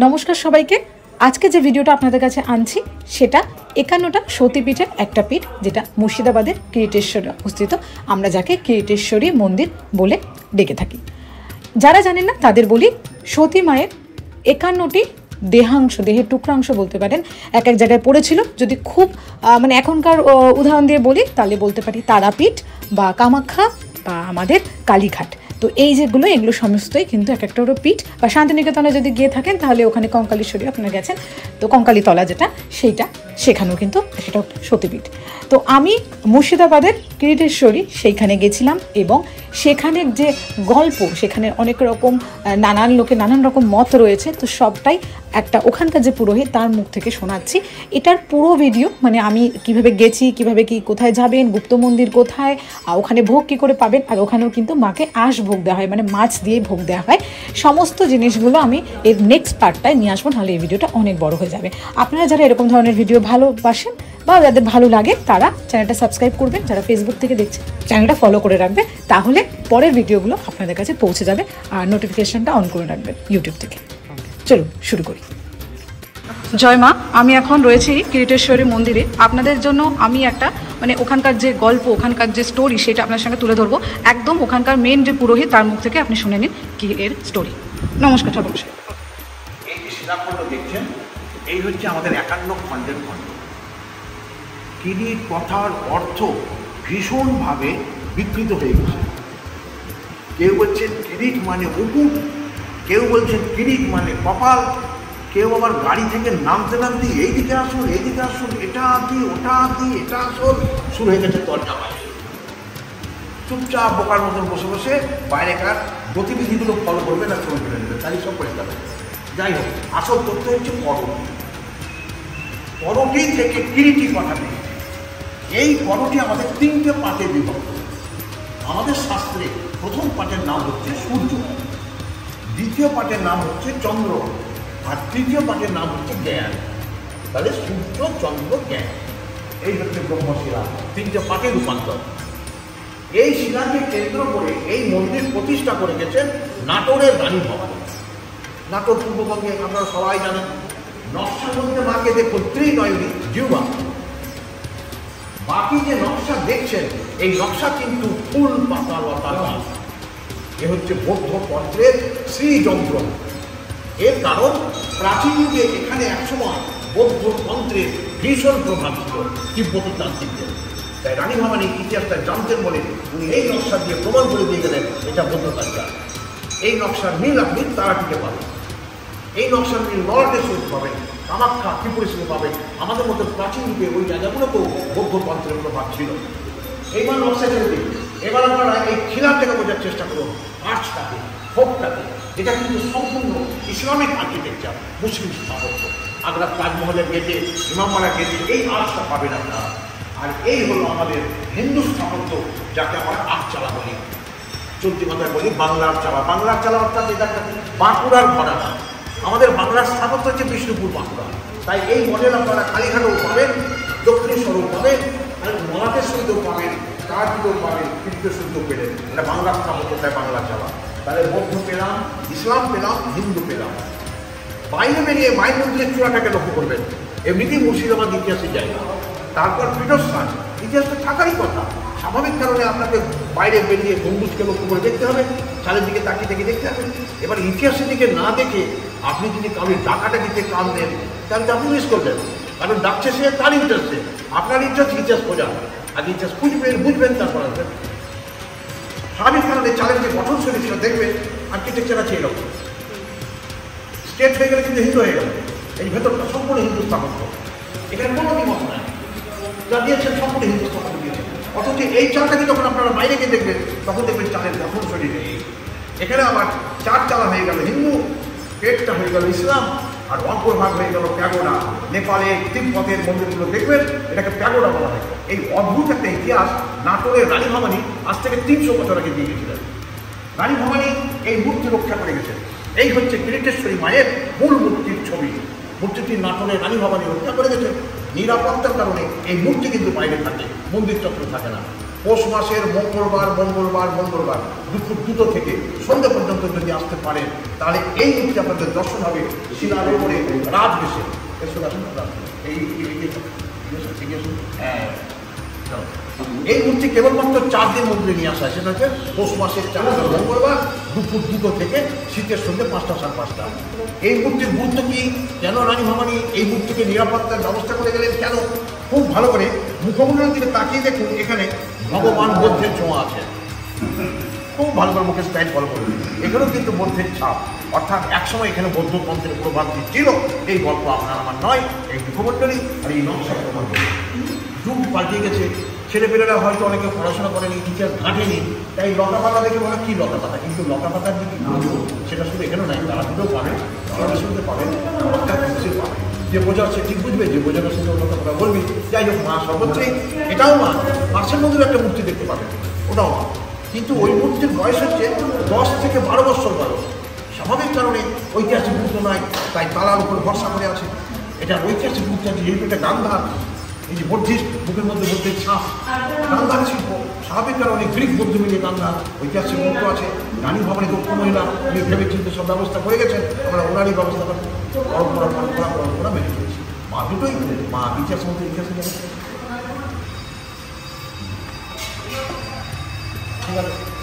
নমস্কার সবাইকে। আজকে যে ভিডিওটা আপনাদের কাছে আনছি সেটা 51টা সতীপীঠের একটা পীঠ, যেটা মুর্শিদাবাদের কিরিটেশ্বরে অবস্থিত। আমরা যাকে কিরিটেশ্বরী মন্দির বলে ডেকে থাকি। যারা জানেন না তাদের বলি, সতী মায়ের 51টি দেহাংশ, দেহের টুকরাংশ বলতে পারেন, এক এক জায়গায় পড়েছিল। যদি খুব এখনকার উদাহরণ দিয়ে বলি তাহলে বলতে পারি তারাপীঠ বা কামাখ্যা বা আমাদের কালীঘাট। তো এই যেগুলো, এগুলো সমস্তই কিন্তু এক একটা পীঠ। বা শান্তিনিকেতনে যদি গিয়ে থাকেন তাহলে ওখানে কঙ্কালীশ্বরী আপনারা গেছেন, তো কঙ্কালীতলা যেটা, সেইটা সেখানেও কিন্তু সেটা সতীপীঠ। তো আমি মুর্শিদাবাদের কিরিটেশ্বরী সেইখানে গেছিলাম, এবং সেখানের যে গল্প, সেখানে অনেক রকম নানান লোকের নানান রকম মত রয়েছে। তো সবটাই একটা ওখানকার যে পুরোহিত তার মুখ থেকে শোনাচ্ছি। এটার পুরো ভিডিও, আমি কিভাবে গেছি, কিভাবে কি কোথায় যাবেন, গুপ্ত মন্দির কোথায়, ওখানে ভোগ কী করে পাবেন, আর ওখানেও কিন্তু মাকে আঁশ ভোগ দেওয়া হয়, মাছ দিয়ে ভোগ দেওয়া হয়। সমস্ত জিনিসগুলো আমি এর নেক্সট পার্টটায় নিয়ে আসবো, নাহলে এই ভিডিওটা অনেক বড় হয়ে যাবে। আপনারা যারা এরকম ধরনের ভিডিও ভালোবাসেন বা যাদের ভালো লাগে তারা চ্যানেলটা সাবস্ক্রাইব করবেন। যারা ফেসবুক থেকে দেখছে চ্যানেলটা ফলো করে রাখবে, তাহলে পরের ভিডিওগুলো আপনাদের কাছে পৌঁছে যাবে। আর নোটিফিকেশনটা অন করে রাখবেন ইউটিউব থেকে। চলুন শুরু করি। জয় মা। আমি এখন রয়েছি কিরিটেশ্বরী মন্দিরে। আপনাদের জন্য আমি একটা ওখানকার যে গল্প, ওখানকার যে স্টোরি, সেটা আপনার সঙ্গে তুলে ধরবো। একদম ওখানকার মেন যে পুরোহিত তার মুখ থেকে আপনি শুনে নিন কি এর স্টোরি। নমস্কার ঠাকুর। এই যে শিলাখণ্ড দেখছেন, এই হচ্ছে আমাদের 51 খণ্ডের খণ্ড। কিরিট কথার অর্থ ভীষণভাবে বিকৃত হয়ে গেছে। কেউ বলছেন কিরিট মানে মুকুট, কেউ বলছেন কিরিট মানে কপাল, কেউ আবার গাড়ি থেকে নামতে নামতে এইদিকে আসুন, এইদিকে আসুন, এটা কি ওটা কি, এটা আসুন, শুরু হয়ে গেছে দরজা বাইরে। চুপচাপ বোকার মতন বসে বসে বাইরেকার গতিবিধিগুলো ফলো করবে না, ছবি ফেলে দেবে, তাই সব পরিষ্কার হবে। যাই হোক, আসল তথ্য হচ্ছে পরটি। পরটি থেকে কিরিটি কথা নেই। এই পরটি আমাদের 3টে পার্টে বিভক্ত। আমাদের শাস্ত্রে প্রথম পার্টের নাম হচ্ছে সূর্য, দ্বিতীয় পার্টের নাম হচ্ছে চন্দ্র, আর তৃতীয় পার্টের নাম হচ্ছে জ্ঞান। তাহলে সূর্য, চন্দ্র, জ্ঞান, এই হচ্ছে ব্রহ্মশিলা। 3টে পার্টে রূপান্তর। এই শিলাকে কেন্দ্র করে এই মন্দির প্রতিষ্ঠা করে গেছেন নাটোরের রানী ভবানী। নাটোর পূর্ববঙ্গে আপনারা সবাই জানেন। নকশার মধ্যে মাকে দেখুন, ত্রিনয়নী জিহ্বা। বাকি যে নকশা দেখছেন, এই নকশা কিন্তু ফুল পাতা লতা গাছ। এ হচ্ছে বৌদ্ধ তন্ত্রের শ্রীযন্ত্র। এর কারণ, প্রাচীন যুগে এখানে একসময় বৌদ্ধ তন্ত্রের ভীষণ প্রভাব ছিল তিব্বতী তান্ত্রিকদের। তাই রানী ভবানী ইতিহাসটা জানতেন বলে উনি এই নকশা দিয়ে প্রমাণ করে দিয়ে গেলেন এটা বৌদ্ধ কালচার। এই নকশার মিল আপনি তারাপীঠে পাবেন, এই নকশার মিল নরকেশ্বরী পাবেন, কামাখ্যা, ত্রিপুরেশ্বরী পাবেন। আমাদের মধ্যে প্রাচীন যুগে ওই জায়গাগুলোতেও বৌদ্ধ তন্ত্রের প্রভাব ছিল। এইবার নকশা করে দিন। এবার আপনারা এই খিলানটাকে বোঝার চেষ্টা করুন, আর্টসটাকে, ফোকটাকে। এটা কিন্তু সম্পূর্ণ ইসলামিক আর্কিটেকচার, মুসলিম স্থাপত্য। আগ্রা তাজমহলের গেটে, ইমামবাড়া গেটে এই আর্টসটা পাবেন আপনারা। আর এই হলো আমাদের হিন্দু স্থাপত্য, যাকে আমরা আটচালা বলি। চলতি কথায় বলি বাংলার চালা। বাংলার চালা অর্থাৎ এটা বাঁকুড়ার ভরা। আমাদের বাংলার স্থাপত্য হচ্ছে বিষ্ণুপুর, বাঁকুড়া। তাই এই মডেল আপনারা কালীঘাটেও পাবেন, দক্ষিণেশ্বরেও পাবেন, আর মলাটেশ্বরীতেও পাবেন, কার্তিকেও পাবেন, কিরিটেশ্বরীতেও পেলেন। এটা বাংলার স্থাপত্য, তাই বাংলা চালা। তাহলে বৌদ্ধ পেলাম, ইসলাম পেলাম, হিন্দু পেলাম। বাইরে বেরিয়ে মায়ের মন্দিরের চূড়াটাকে লক্ষ্য করবেন। এমনিতেই মুর্শিদাবাদ ইতিহাসের জায়গা। তারপর পীঠস্থান, ইতিহাসটা থাকারই কথা। স্বাভাবিক কারণে আপনাকে বাইরে বেরিয়ে গম্বুজকে লক্ষ্য করে দেখতে হবে, চালের দিকে তাকিয়ে থেকে দেখতে হবে। এবার ইতিহাসের দিকে না দেখে আপনি যদি কাউকে ডাকাটা দিতে কান দেন, তাহলে আপনি মিস করবেন। কারণ ডাকছে সে, তার ইন্টারেস্টে। আপনার ইন্টারেস্ট ইতিহাস খোঁজা, আগে ইতিহাস খুঁজবেন, বুঝবেন, তারপর আসবেন। স্বাভাবিক কারণে চালের যে গঠন শৈলী সেটা দেখবেন। আর্কিটেকচার আছে এরকম, স্টেট হয়ে গেলে কিন্তু হিন্দু হয়ে গেল। এই ভেতরটা সম্পূর্ণ হিন্দু স্থাপত্য, এখানে কোনো দ্বিমত নাই। যা দিয়েছেন সম্পূর্ণ হিন্দু স্থাপত্য দিয়েছেন। অথচ এই চালটাকে যখন আপনারা বাইরে গিয়ে দেখবেন, তখন দেখবেন চালের গঠন শৈলী নেই। এখানে আবার 4 চালা হয়ে গেল হিন্দু, পেটটা হয়ে গেল ইসলাম, আর অন্তর্ভাগ হয়ে গেল প্যাগোডা। নেপালে, তিব্বতের মন্দিরগুলো দেখবেন, এটাকে প্যাগোডা বলা হয়। এই অদ্ভুত একটা ইতিহাস নাটোরের রানী ভবানী আজ থেকে 300 বছর আগে দিয়ে গেছিলেন। রানী ভবানী এই মূর্তি রক্ষা করে গেছেন। এই হচ্ছে কিরিটেশ্বরী মায়ের মূল মূর্তির ছবি। মূর্তিটি নাটোরের রানী ভবানী রক্ষা করে গেছেন। নিরাপত্তার কারণে এই মূর্তি কিন্তু বাইরে থাকে, মন্দির চক্র থাকে না। পৌষ মাসের মঙ্গলবার দুপুর 2টো থেকে সন্ধ্যা পর্যন্ত যদি আসতে পারেন তাহলে এই মূর্তি আপনাদের দর্শন হবে শিলার উপরে রাত বেশে। এই মূর্তি কেবলমাত্র 4 দিন মধ্যে নিয়ে আসা, সেটা হচ্ছে পৌষ মাসের 4 মঙ্গলবার দুপুর 2টো থেকে শীতের সন্ধ্যে 5টা 5:30। এই মূর্তির গুরুত্ব কি, কেন রানী ভবানী এই মূর্তিকে নিরাপত্তার ব্যবস্থা করে গেলেন, কেন? খুব ভালো করে মুখমণ্ডলের দিকে তাকিয়ে দেখুন, এখানে ভগবান বুদ্ধের ছোঁয়া আছে। খুব ভালো করে মুখের স্টাইল ফলো করুন, এখানেও কিন্তু বুদ্ধের ছাপ, অর্থাৎ একসময় এখানে বৌদ্ধ পন্থের প্রভাব ছিল। এই গল্প আপনার আমার নয়, এই মুখমণ্ডলী আর এই নকশা প্রমাণ করে। যুগ পাল্টে গেছে, ছেলেপেলেরা হয়তো অনেকে পড়াশোনা করেনি, ইতিহাস ঘাটেনি, তাই লতা পাতা দেখে বলে কি লতা পাতা, কিন্তু লতা পাতার দিকে সেটা শুধু এখানেও নাই, তারা দুটোও পাবেন, তারা শুনতে পাবেন, অর্থাৎ পাবেন। যে বোঝা সে ঠিক বুঝবে, যে বোঝাবে সে লতা পাতা বলবি। যাই হোক, মা সর্বোচ্চই এটাও মা। মার্চের মধ্যে একটা মূর্তি দেখতে পাবেন, ওটাও মা, কিন্তু ওই মূর্তির বয়স হচ্ছে 10 থেকে 12 বছর বয়স। স্বাভাবিক কারণে ঐতিহাসিক গুরুত্ব নয়, তাই তালার উপর ভরসা করে আছে। এটা ঐতিহাসিক গুরুত্ব আছে, যেহেতু এটা গান্ধার, এই যে বুদ্ধিস্ট মুখের মধ্যে বুদ্ধির ছাপ, গান্ধার শিল্প, স্বাভাবিক কারণে গ্রিক বৌদ্ধ মিলিয়ে গান্ধার ঐতিহাসিক গুরুত্ব আছে। রানী ভবানী দক্ষ মহিলা, উনি ভেবে চিন্তে সব ব্যবস্থা করে গেছেন, আমরা ওনারই ব্যবস্থা করছি, পরম্পরা মেনে চলেছি। মা দুটোই মা ইতিহাসের মধ্যে ইতিহাসে যাবে। ঠিক আছে।